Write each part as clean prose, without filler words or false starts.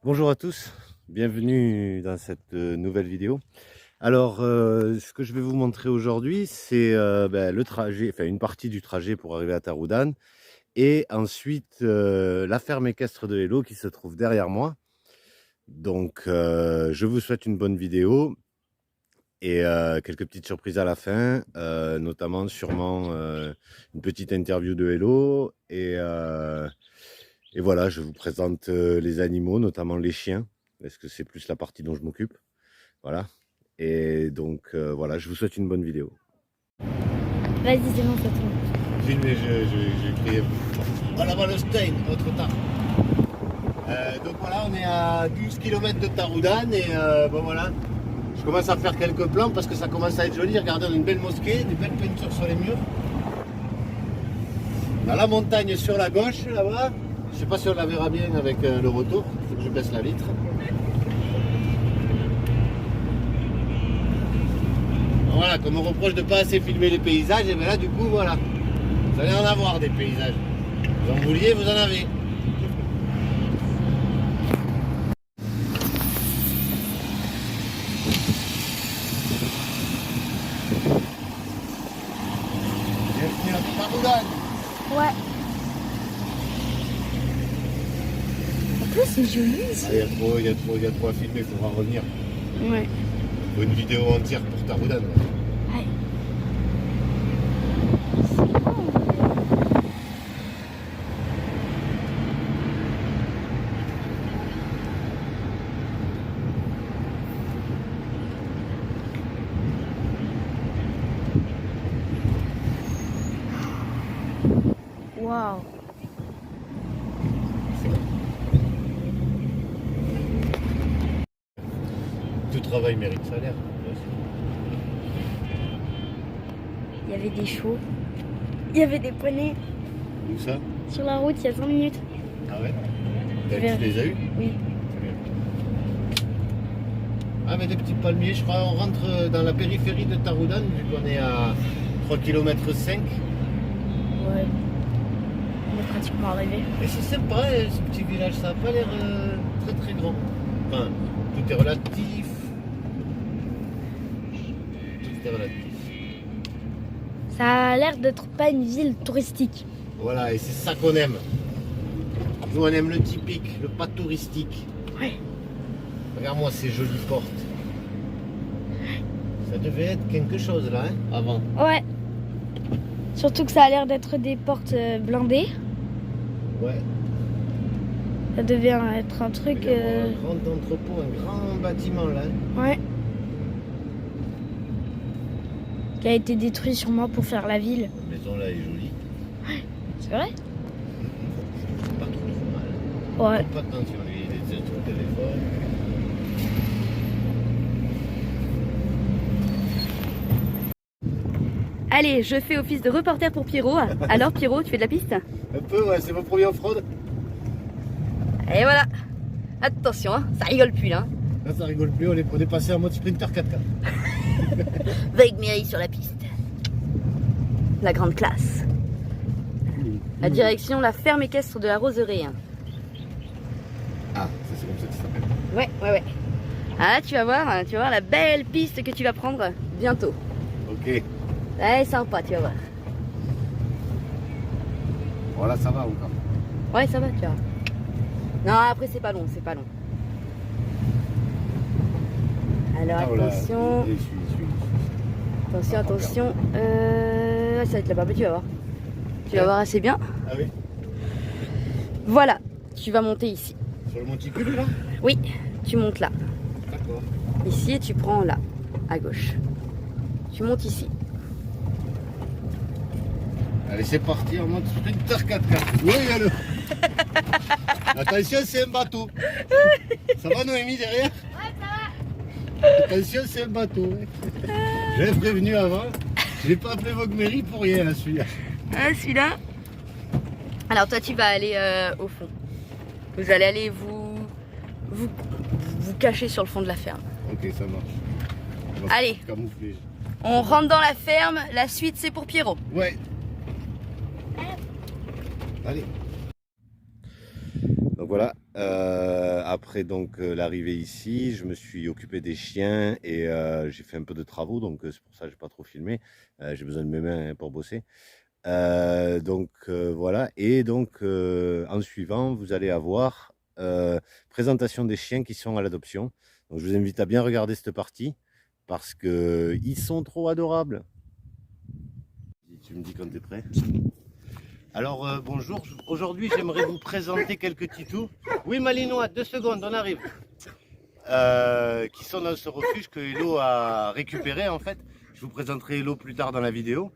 Bonjour à tous, bienvenue dans cette nouvelle vidéo. Alors, ce que je vais vous montrer aujourd'hui, c'est le trajet, enfin une partie du trajet pour arriver à Taroudane, et ensuite la ferme équestre de Hello qui se trouve derrière moi. Donc, je vous souhaite une bonne vidéo et quelques petites surprises à la fin, notamment sûrement une petite interview de Hello et voilà, je vous présente les animaux, notamment les chiens, parce que c'est plus la partie dont je m'occupe. Voilà. Et donc, voilà, je vous souhaite une bonne vidéo. Vas-y, c'est bon, ça tourne. Filmez, je crié. Voilà, le Stein, notre tard. Donc voilà, on est à 12 km de Taroudane et bon voilà, je commence à faire quelques plans parce que ça commence à être joli. Regardez, on a une belle mosquée, des belles peintures sur les murs. On a la montagne sur la gauche, là-bas. Je sais pas si on la verra bien avec le retour, il faut que je baisse la vitre. Voilà, comme on reproche de ne pas assez filmer les paysages, et bien là du coup voilà, vous allez en avoir des paysages. Vous en vouliez, vous en avez. Bienvenue à Taroudane. Ouais. En plus, c'est joli ici. Ah, il y a trop à filmer, il faudra revenir. Ouais. Faut une vidéo entière pour Taroudane. Ouais. Waouh. Tout travail mérite salaire. Il y avait des chevaux. Il y avait des poneys Où ça? sur la route il y a 5 minutes. Ah ouais? Je Tu vais- les as eus? Oui. Ah mais des petits palmiers, je crois on rentre dans la périphérie de Taroudane vu qu'on est à 3 km 5. Ouais. On est pratiquement arrivé. Et c'est sympa ce petit village, ça n'a pas l'air très très grand. Enfin, tout est relatif. Tout est relatif. Ça a l'air d'être pas une ville touristique. Voilà, et c'est ça qu'on aime. Nous on aime le typique, le pas touristique. Ouais. Regarde-moi ces jolies portes. Ça devait être quelque chose là, hein, avant. Ouais. Surtout que ça a l'air d'être des portes blindées. Ouais. Ça devait être un truc. Il y a un grand entrepôt, un grand bâtiment là. Ouais. Qui a été détruit sûrement pour faire la ville. La maison là est jolie. C'est vrai? C'est pas trop mal. Ouais. Faites pas attention, il est sur le téléphone. Allez, je fais office de reporter pour Pierrot. Alors Pierrot, tu fais de la piste? Un peu, ouais, c'est mon premier off-road. Et voilà. Attention, hein, ça rigole plus là. Là, ça rigole plus, on est passé en mode sprinter 4x4. Avec Mary sur la piste. La grande classe. La direction, la ferme équestre de la Roseraie. Ah, ça, c'est comme ça que ça s'appelle. Ouais. Ah, tu vas voir la belle piste que tu vas prendre bientôt. Ok. Ouais, sympa, tu vas voir. Voilà, ça va encore. Ouais, ça va, tu vois. Non, après c'est pas long, c'est pas long. Alors Ah, voilà. attention, Et suis. attention. Ça va être là-bas, mais tu vas voir. Tu vas voir assez bien. Ah oui? Voilà, tu vas monter ici. Sur le monticule là? Oui, tu montes là. D'accord. Ici et tu prends là, à gauche. Tu montes ici. Allez, c'est parti en mode sprinter 4x4. Oui, allô. Attention, c'est un bateau. Ça va, Noémie, derrière? Ouais, ça va. Attention, c'est un bateau. J'avais prévenu avant. Je n'ai pas appelé Vogmery pour rien, là, celui-là. Ah, celui-là. Alors toi, tu vas aller au fond. Vous allez aller vous cacher sur le fond de la ferme. Ok, ça marche. On va Allez. camoufler. On rentre dans la ferme. La suite, c'est pour Pierrot. Ouais. Allez. Donc voilà, après donc l'arrivée ici, je me suis occupé des chiens et j'ai fait un peu de travaux, donc c'est pour ça que j'ai pas trop filmé. J'ai besoin de mes mains pour bosser. Voilà, et donc en suivant, vous allez avoir présentation des chiens qui sont à l'adoption. Donc je vous invite à bien regarder cette partie parce que ils sont trop adorables. Tu me dis quand tu es prêt. Alors bonjour, aujourd'hui j'aimerais vous présenter quelques titous. Oui Malinois, 2 secondes, on arrive. Qui sont dans ce refuge que Hello a récupéré en fait. Je vous présenterai Hello plus tard dans la vidéo.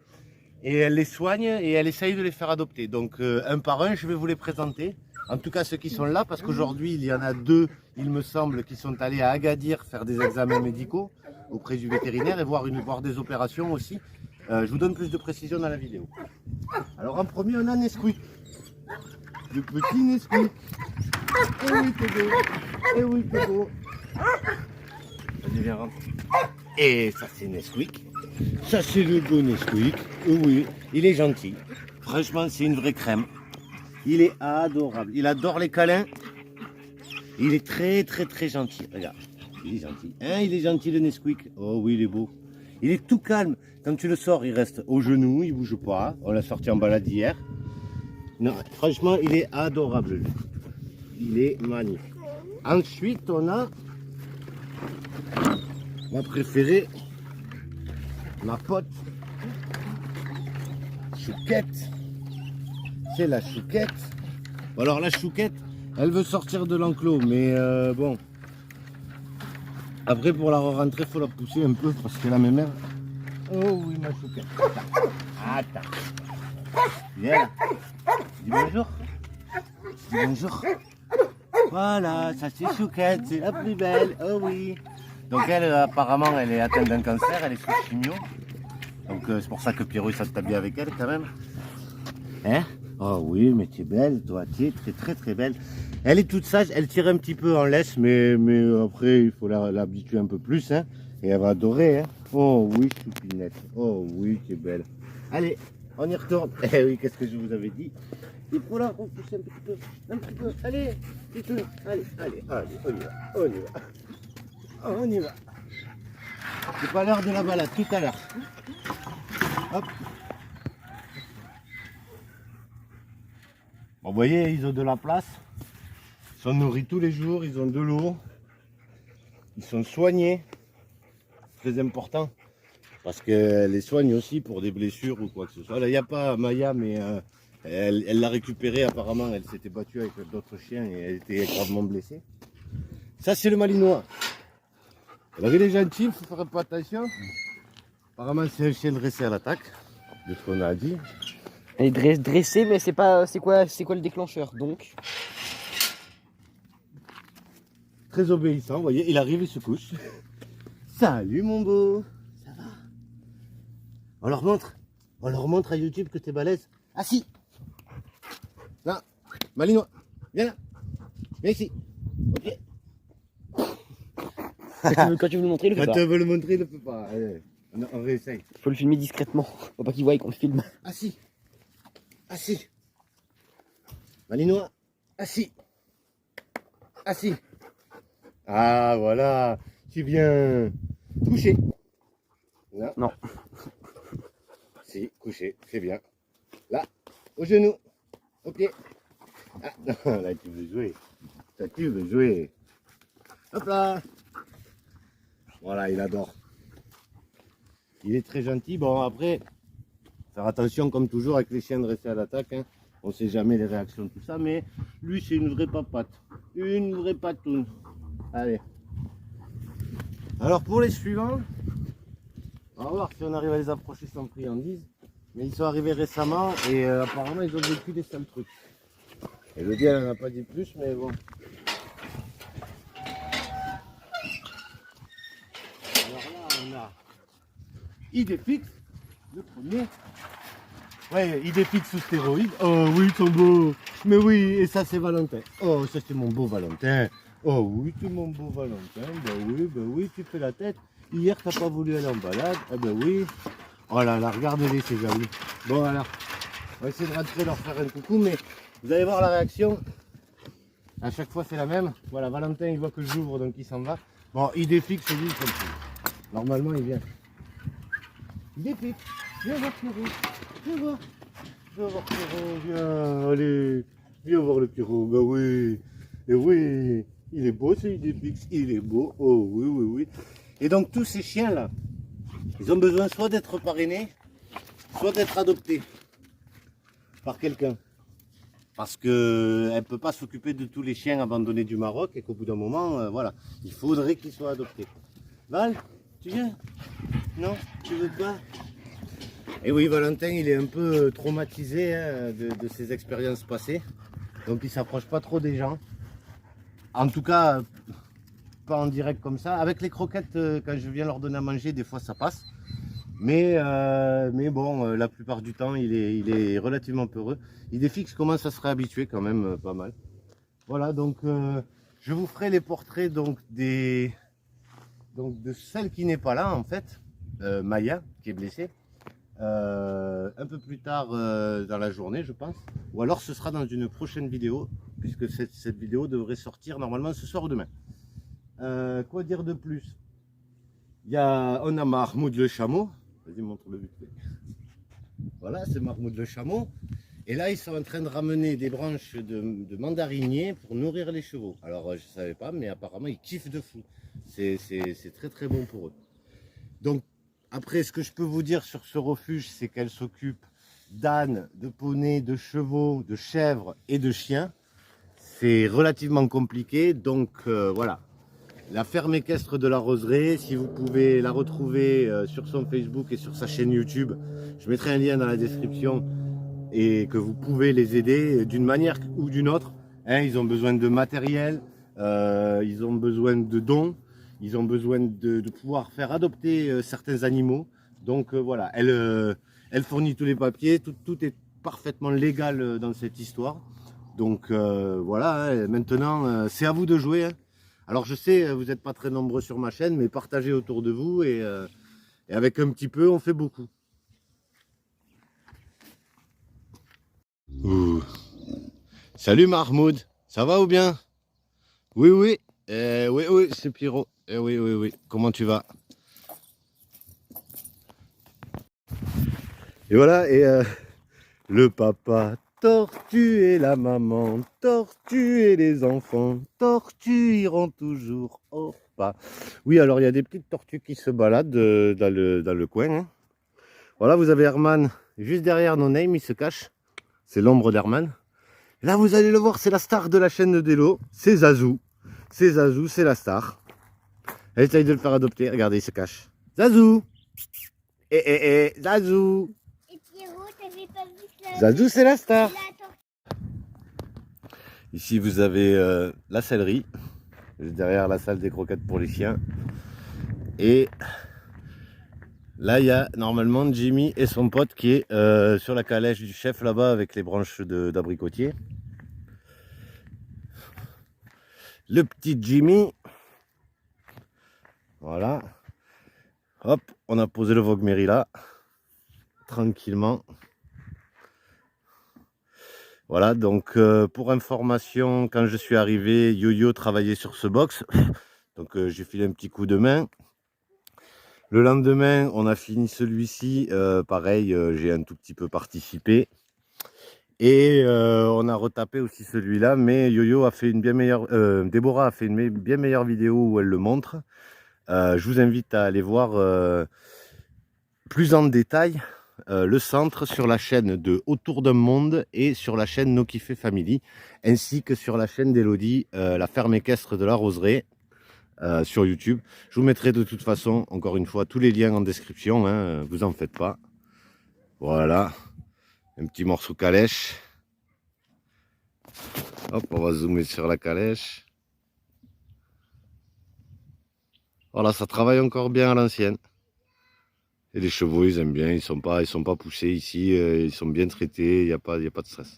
Et elle les soigne et elle essaye de les faire adopter. Donc un par un, je vais vous les présenter. En tout cas ceux qui sont là, parce qu'aujourd'hui il y en a 2, il me semble, qui sont allés à Agadir faire des examens médicaux auprès du vétérinaire et voir des opérations aussi. Je vous donne plus de précision dans la vidéo. Alors en premier on a Nesquik. Le petit Nesquik. Eh oui t'es beau. Eh oui t'es beau. Vas-y viens rentre. Et ça c'est Nesquik. Ça c'est le beau Nesquik. Oui, il est gentil. Franchement c'est une vraie crème. Il est adorable. Il adore les câlins. Il est très très très gentil. Regarde. Il est gentil. Hein, il est gentil le Nesquik. Oh oui il est beau. Il est tout calme. Quand tu le sors, il reste au genou, il bouge pas. On l'a sorti en balade hier. Non, franchement, il est adorable lui. Il est magnifique. Ensuite, on a ma préférée, ma pote, Chouquette. C'est la Chouquette. Alors la Chouquette, elle veut sortir de l'enclos, mais bon. Après, pour la rentrer, il faut la pousser un peu parce qu'elle a mes mères. Oh oui, ma Chouquette. Attends. Viens là. Dis bonjour. Dis bonjour. Voilà, ça c'est Chouquette, c'est la plus belle. Oh oui. Donc elle, apparemment, elle est atteinte d'un cancer, elle est sous chimio. Donc c'est pour ça que Pierrot s'entend bien avec elle quand même. Hein? Oh oui, mais tu es belle, toi, tu es très très très belle. Elle est toute sage, elle tire un petit peu en laisse, mais après il faut l'habituer un peu plus, hein. Et elle va adorer, hein. Oh oui, choupinette. Oh oui, tu es belle. Allez, on y retourne. Eh oui, qu'est-ce que je vous avais dit? Il faut la repousser un petit peu, un petit peu. Allez, allez, allez, allez, on y va, on y va. On y va. C'est pas l'heure de la balade, tout à l'heure. Hop. Bon, vous voyez, ils ont de la place. Ils sont nourris tous les jours, ils ont de l'eau. Ils sont soignés. Très important. Parce qu'elle les soigne aussi pour des blessures ou quoi que ce soit. Là, il n'y a pas Maya, mais elle l'a récupérée apparemment. Elle s'était battue avec d'autres chiens et elle était gravement blessée. Ça, c'est le Malinois. Alors, il est gentil, il ne faut faire pas attention. Apparemment, c'est un chien dressé à l'attaque, de ce qu'on a dit. Elle est dressée, mais c'est pas. C'est quoi le déclencheur donc? Très obéissant, vous voyez, il arrive, il se couche. Salut mon beau, ça va? On leur montre à YouTube que t'es balèze. Ah si. Là, Malinois, viens là. Viens ici. Ok. Quand tu veux le montrer, il le fait Quand pas. tu veux le montrer, il le fait pas. Allez, on réessaye. Il faut le filmer discrètement. Faut pas qu'il voie qu'on le filme. Assis. Assis. Malinois. Assis. Assis. Ah voilà. Tu viens. Coucher. Là. Non. Si, coucher. C'est bien. Là. Au genou. Au pied. Ah non, là tu veux jouer. Là tu veux jouer. Hop là. Voilà, il adore. Il est très gentil. Bon après. Faire attention comme toujours avec les chiens dressés à l'attaque, hein. On ne sait jamais les réactions, tout ça, mais lui c'est une vraie papate, une vraie patoune. Allez. Alors pour les suivants, on va voir si on arrive à les approcher sans friandises, mais ils sont arrivés récemment et apparemment ils ont vécu des sales trucs. Elodie elle n'en a pas dit plus, mais bon. Alors là on a Idéfix, le premier. Ouais, Idéfix sous stéroïdes. Oh oui, ils sont beaux. Mais oui, et ça c'est Valentin. Oh, ça c'est mon beau Valentin. Oh oui, c'est mon beau Valentin. Ben oui, tu fais la tête. Hier, t'as pas voulu aller en balade. Ah ben oui. Oh là là, regardez-les, c'est jaloux. Bon alors, On va essayer de rentrer, leur faire un coucou, mais vous allez voir la réaction. À chaque fois c'est la même. Voilà, Valentin il voit que j'ouvre donc il s'en va. Bon, il défixe lui comme ça. Normalement il vient. Il défixe. Viens voir Pierrot. Viens voir. Viens voir Pierrot. Viens. Allez. Viens voir le Pierrot. Bah oui. Et oui. Il est beau ce Idéfix. Il est beau. Oh oui, oui, oui. Et donc tous ces chiens là, ils ont besoin soit d'être parrainés, soit d'être adoptés par quelqu'un. Parce qu'elle ne peut pas s'occuper de tous les chiens abandonnés du Maroc et qu'au bout d'un moment, voilà, il faudrait qu'ils soient adoptés. Val, tu viens? Non? Tu veux pas? Et oui, Valentin, il est un peu traumatisé hein, de ses expériences passées. Donc il ne s'approche pas trop des gens. En tout cas, pas en direct comme ça. Avec les croquettes, quand je viens leur donner à manger, des fois ça passe. Mais bon, la plupart du temps, il est relativement peureux. Idéfix commence à se réhabituer quand même pas mal. Voilà, donc je vous ferai les portraits donc, de celle qui n'est pas là en fait, Maya, qui est blessée, un peu plus tard dans la journée, je pense. Ou alors ce sera dans une prochaine vidéo, puisque cette vidéo devrait sortir normalement ce soir ou demain. Quoi dire de plus? On a Mahmoud le chameau. Vas-y, montre-le vite fait. Voilà, c'est Mahmoud le chameau. Et là, ils sont en train de ramener des branches de mandarinier pour nourrir les chevaux. Alors, je ne savais pas, mais apparemment, ils kiffent de fou. C'est très très bon pour eux. Donc, après, ce que je peux vous dire sur ce refuge, c'est qu'elle s'occupe d'ânes, de poneys, de chevaux, de chèvres et de chiens. C'est relativement compliqué, donc voilà. La ferme équestre de la Roseraie, si vous pouvez la retrouver sur son Facebook et sur sa chaîne YouTube, je mettrai un lien dans la description et que vous pouvez les aider d'une manière ou d'une autre. Hein, ils ont besoin de matériel, ils ont besoin de dons, ils ont besoin de pouvoir faire adopter certains animaux. Donc voilà, elle fournit tous les papiers, tout est parfaitement légal dans cette histoire. Donc voilà, hein, maintenant c'est à vous de jouer. Hein. Alors je sais, vous n'êtes pas très nombreux sur ma chaîne, mais partagez autour de vous et avec un petit peu, on fait beaucoup. Ouh. Salut Mahmoud, ça va ou bien? Oui, oui, oui, oui, c'est Pierrot. Oui, oui, oui, comment tu vas? Et voilà, et le papa tortue et la maman tortue et les enfants tortues iront toujours au pas. Oui, alors il y a des petites tortues qui se baladent dans le coin. Hein. Voilà, vous avez Herman juste derrière No Name, il se cache. C'est l'ombre d'Herman. Là, vous allez le voir, c'est la star de la chaîne d'Elo. C'est Zazou. C'est Zazou, c'est la star. Elle essaye de le faire adopter. Regardez, il se cache. Zazou. Zazou. Zazou, c'est la star. Ici, vous avez la sellerie, juste derrière la salle des croquettes pour les chiens. Et là, il y a normalement Jimmy et son pote qui est sur la calèche du chef là-bas avec les branches d'abricotier. Le petit Jimmy. Voilà. Hop, on a posé le Vogue-Mary là, tranquillement. Voilà, donc pour information, quand je suis arrivé, Yo-Yo travaillait sur ce box. Donc j'ai filé un petit coup de main. Le lendemain, on a fini celui-ci. Pareil, j'ai un tout petit peu participé. Et on a retapé aussi celui-là. Mais Yo-Yo a fait une bien meilleure... Déborah a fait une bien meilleure vidéo où elle le montre. Je vous invite à aller voir plus en détail le centre sur la chaîne de Autour d'un monde et sur la chaîne No Kiffé Family, ainsi que sur la chaîne d'Elodie, la ferme équestre de la Roseraie, sur YouTube. Je vous mettrai de toute façon, encore une fois, tous les liens en description, hein, vous en faites pas. Voilà, un petit morceau calèche. Hop, on va zoomer sur la calèche. Voilà, ça travaille encore bien à l'ancienne. Et les chevaux, ils aiment bien, ils sont pas poussés ici, ils sont bien traités, il n'y a pas de stress.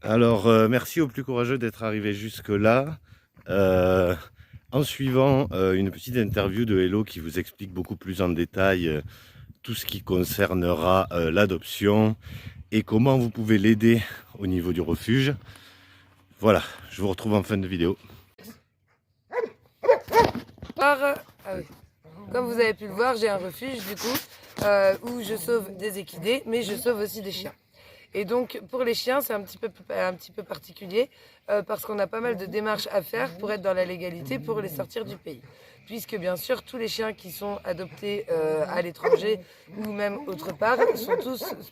Alors, merci aux plus courageux d'être arrivés jusque là. en suivant une petite interview de Hello qui vous explique beaucoup plus en détail tout ce qui concernera l'adoption et comment vous pouvez l'aider au niveau du refuge. Voilà, je vous retrouve en fin de vidéo. Comme vous avez pu le voir, j'ai un refuge du coup où je sauve des équidés, mais je sauve aussi des chiens. Et donc pour les chiens, c'est un petit peu particulier parce qu'on a pas mal de démarches à faire pour être dans la légalité, pour les sortir du pays. Puisque bien sûr, tous les chiens qui sont adoptés à l'étranger ou même autre part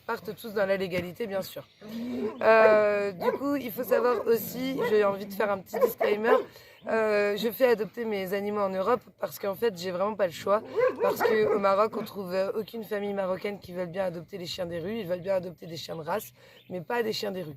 partent tous dans la légalité, bien sûr. Du coup, il faut savoir aussi, j'ai envie de faire un petit disclaimer, je fais adopter mes animaux en Europe parce qu'en fait j'ai vraiment pas le choix, parce qu'au Maroc on trouve aucune famille marocaine qui veulent bien adopter les chiens des rues. Ils veulent bien adopter des chiens de race mais pas des chiens des rues.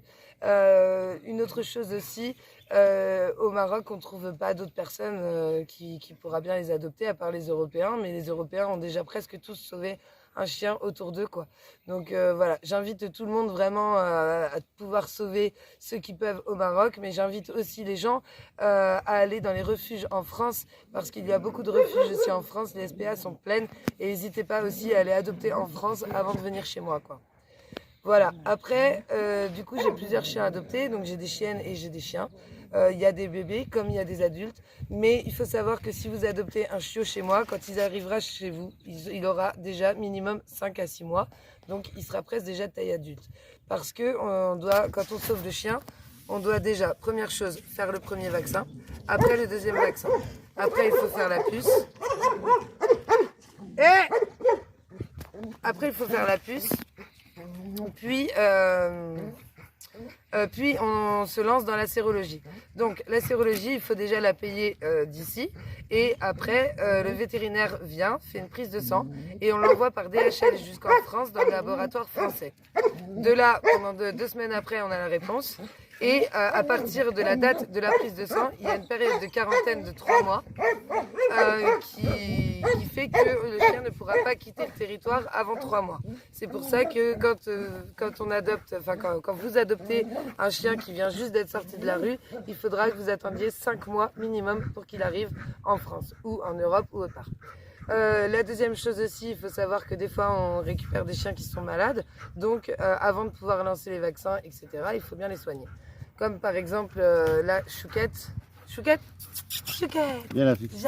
Une autre chose aussi, au Maroc on trouve pas d'autres personnes qui pourra bien les adopter à part les Européens, mais les Européens ont déjà presque tous sauvé un chien autour d'eux, quoi. Donc voilà, j'invite tout le monde vraiment à pouvoir sauver ceux qui peuvent au Maroc, mais j'invite aussi les gens à aller dans les refuges en France, parce qu'il y a beaucoup de refuges aussi en France, les SPA sont pleines, et n'hésitez pas aussi à aller adopter en France avant de venir chez moi, quoi. Voilà, après, du coup j'ai plusieurs chiens adoptés, donc j'ai des chiennes et j'ai des chiens. Il y a des bébés comme il y a des adultes, mais il faut savoir que si vous adoptez un chiot chez moi, quand il arrivera chez vous, il aura déjà minimum 5 à 6 mois, donc il sera presque déjà de taille adulte. Parce que quand on sauve le chien, on doit déjà, première chose, faire le premier vaccin, après le deuxième vaccin. Après il faut faire la puce. Après il faut faire la puce. Puis on se lance dans la sérologie. Donc la sérologie, il faut déjà la payer d'ici. Et après, le vétérinaire vient, fait une prise de sang et on l'envoie par DHL jusqu'en France dans le laboratoire français. De là, pendant 2 semaines après, on a la réponse. Et à partir de la date de la prise de sang, il y a une période de quarantaine de 3 mois qui fait que le chien ne pourra pas quitter le territoire avant 3 mois. C'est pour ça que quand on adopte, enfin quand vous adoptez un chien qui vient juste d'être sorti de la rue, il faudra que vous attendiez 5 mois minimum pour qu'il arrive en France ou en Europe ou autre part. La deuxième chose aussi, il faut savoir que des fois on récupère des chiens qui sont malades, donc avant de pouvoir lancer les vaccins, etc., il faut bien les soigner. Comme par exemple la Chouquette. Chouquette. Bien la fixe.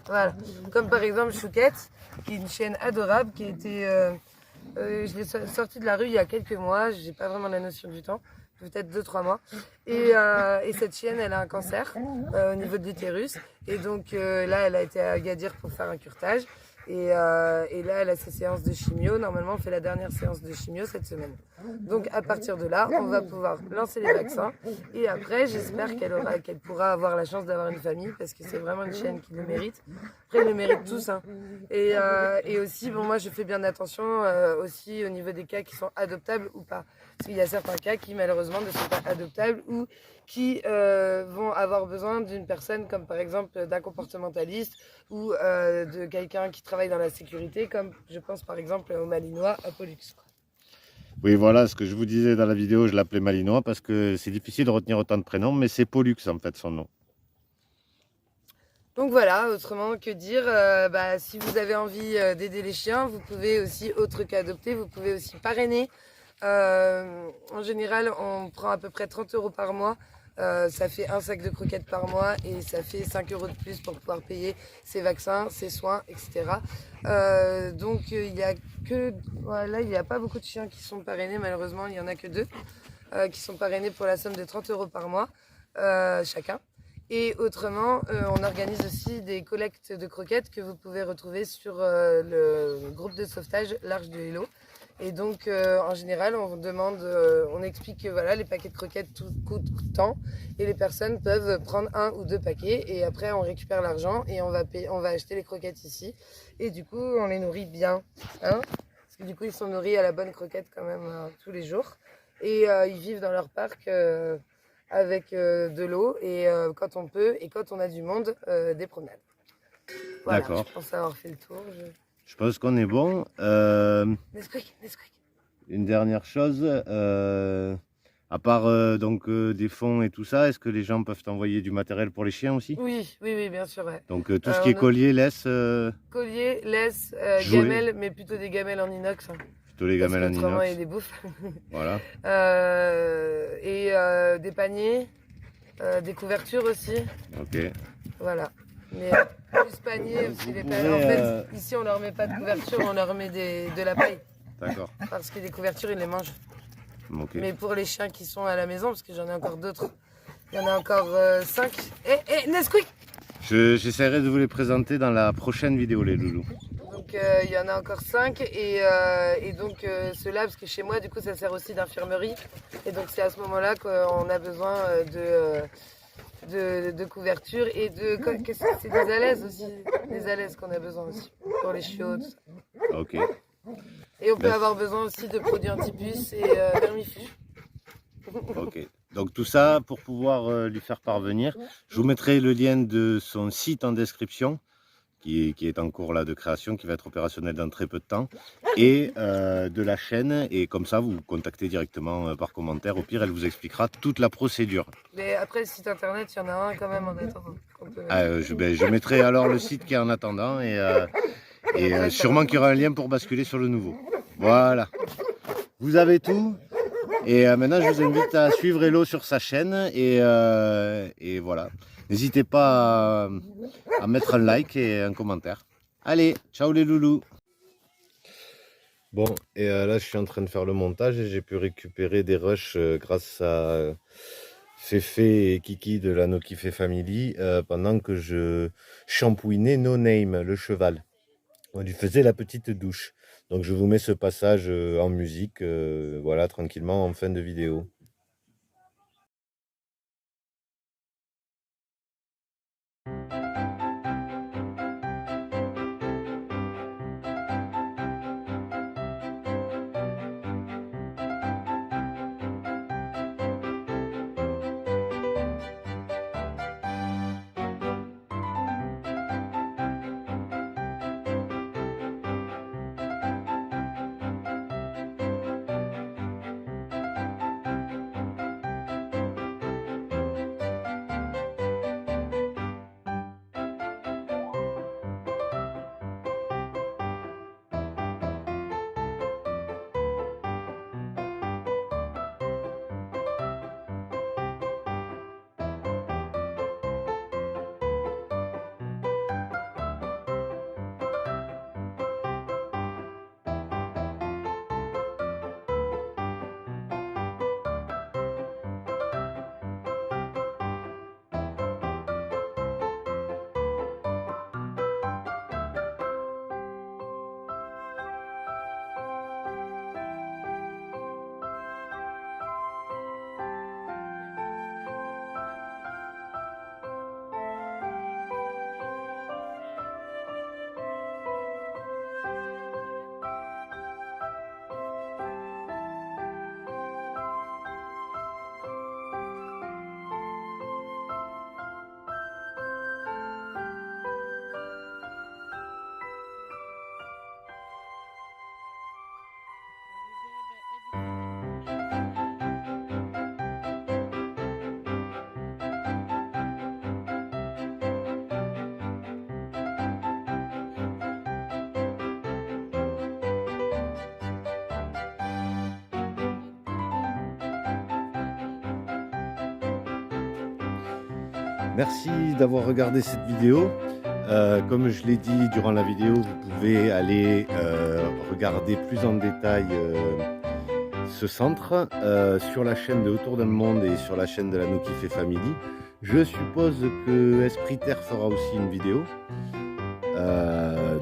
Voilà. Comme par exemple Chouquette, qui est une chienne adorable, qui a été... je l'ai sortie de la rue il y a quelques mois, j'ai pas vraiment la notion du temps, peut-être 2-3 mois. Et cette chienne, elle a un cancer au niveau de l'utérus. Et donc là, elle a été à Agadir pour faire un curetage. Et là, elle a ses séances de chimio. Normalement, on fait la dernière séance de chimio cette semaine. Donc à partir de là, on va pouvoir lancer les vaccins. Et après, j'espère qu'elle pourra avoir la chance d'avoir une famille, parce que c'est vraiment une chienne qui le mérite. Après, ils le méritent tous, hein. Et aussi, bon, moi, je fais bien attention aussi au niveau des cas qui sont adoptables ou pas. Parce qu'il y a certains cas qui, malheureusement, ne sont pas adoptables ou qui vont avoir besoin d'une personne, comme par exemple d'un comportementaliste ou de quelqu'un qui travaille dans la sécurité, comme je pense par exemple au Malinois, à Pollux. Oui, voilà ce que je vous disais dans la vidéo, je l'appelais Malinois parce que c'est difficile de retenir autant de prénoms, mais c'est Pollux en fait son nom. Donc voilà, autrement que dire, si vous avez envie d'aider les chiens, vous pouvez aussi, autre qu'adopter, vous pouvez aussi parrainer. En général, on prend à peu près 30 € par mois. Ça fait un sac de croquettes par mois et ça fait 5 € de plus pour pouvoir payer ses vaccins, ses soins, etc. Donc il n'y a pas beaucoup de chiens qui sont parrainés, malheureusement, il n'y en a que 2 qui sont parrainés pour la somme de 30 € par mois chacun. Et autrement, on organise aussi des collectes de croquettes que vous pouvez retrouver sur le groupe de sauvetage L'Arche de Hello. Et donc, en général, on explique que voilà, les paquets de croquettes coûtent tant et les personnes peuvent prendre 1 ou 2 paquets et après on récupère l'argent et on va acheter les croquettes ici. Et du coup, on les nourrit bien, hein, parce que du coup, ils sont nourris à la bonne croquette quand même tous les jours. Et ils vivent dans leur parc avec de l'eau et quand on peut et quand on a du monde, des promenades. Voilà, d'accord. Je pense avoir fait le tour. Je pense qu'on est bon. Nesquik. Une dernière chose, À part donc des fonds et tout ça, est-ce que les gens peuvent t'envoyer du matériel pour les chiens aussi? Oui, bien sûr, ouais. Donc tout ce qui est collier, laisse, Collier, laisse, jouet, gamelles, mais plutôt des gamelles en inox. plutôt les Parce gamelles en qu'autrement, il y a inox. des bouffes. Voilà, Et des paniers, des couvertures aussi. ok. Voilà. Mais plus panier aussi. Vous En pouvez, fait, ici, on leur met pas de couverture, on leur met de la paille. D'accord, Parce que les couvertures, ils les mangent. ok. Mais pour les chiens qui sont à la maison, parce que j'en ai encore d'autres, il y en a encore 5. Nesquik! J'essaierai de vous les présenter dans la prochaine vidéo, les loulous. Donc il y en a encore 5 et donc ceux-là, parce que chez moi du coup ça sert aussi d'infirmerie et donc c'est à ce moment-là qu'on a besoin de couverture et qu'est-ce que c'est, des alaises aussi, des alaises qu'on a besoin aussi pour les chiots, tout ça. Ok. Et on peut avoir besoin aussi de produits anti-puces et vermifuges. Ok. Donc tout ça pour pouvoir lui faire parvenir. Je vous mettrai le lien de son site en description, qui est en cours là de création, qui va être opérationnel dans très peu de temps, et de la chaîne. Et comme ça, vous vous contactez directement par commentaire. Au pire, elle vous expliquera toute la procédure. Mais après le site internet, il y en a un quand même en attendant. Je mettrai alors le site qui est en attendant et sûrement qu'il y aura un lien pour basculer sur le nouveau. Voilà. Vous avez tout. Et maintenant, je vous invite à suivre Hello sur sa chaîne et voilà. N'hésitez pas à mettre un like et un commentaire. Allez, ciao les loulous. Bon, et là, je suis en train de faire le montage et j'ai pu récupérer des rushs grâce à Féfé et Kiki de la Nokifé Family pendant que je shampouinais No Name, le cheval. On lui faisait la petite douche. Donc je vous mets ce passage en musique, voilà, tranquillement en fin de vidéo. Merci d'avoir regardé cette vidéo. Comme je l'ai dit durant la vidéo, vous pouvez aller regarder plus en détail ce centre sur la chaîne de Autour d'un Monde et sur la chaîne de la Nokifé Family. Je suppose que Esprit Terre fera aussi une vidéo.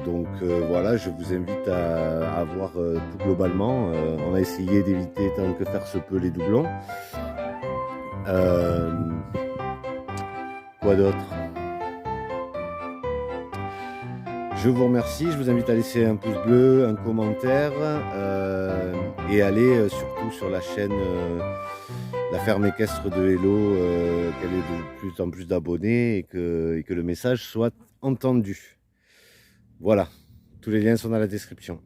Donc voilà, je vous invite à voir tout globalement. On a essayé d'éviter tant que faire se peut les doublons. Quoi d'autre? Je vous remercie, je vous invite à laisser un pouce bleu, un commentaire et aller surtout sur la chaîne La Ferme Équestre de Hello, qu'elle ait de plus en plus d'abonnés et que le message soit entendu. Voilà, tous les liens sont dans la description.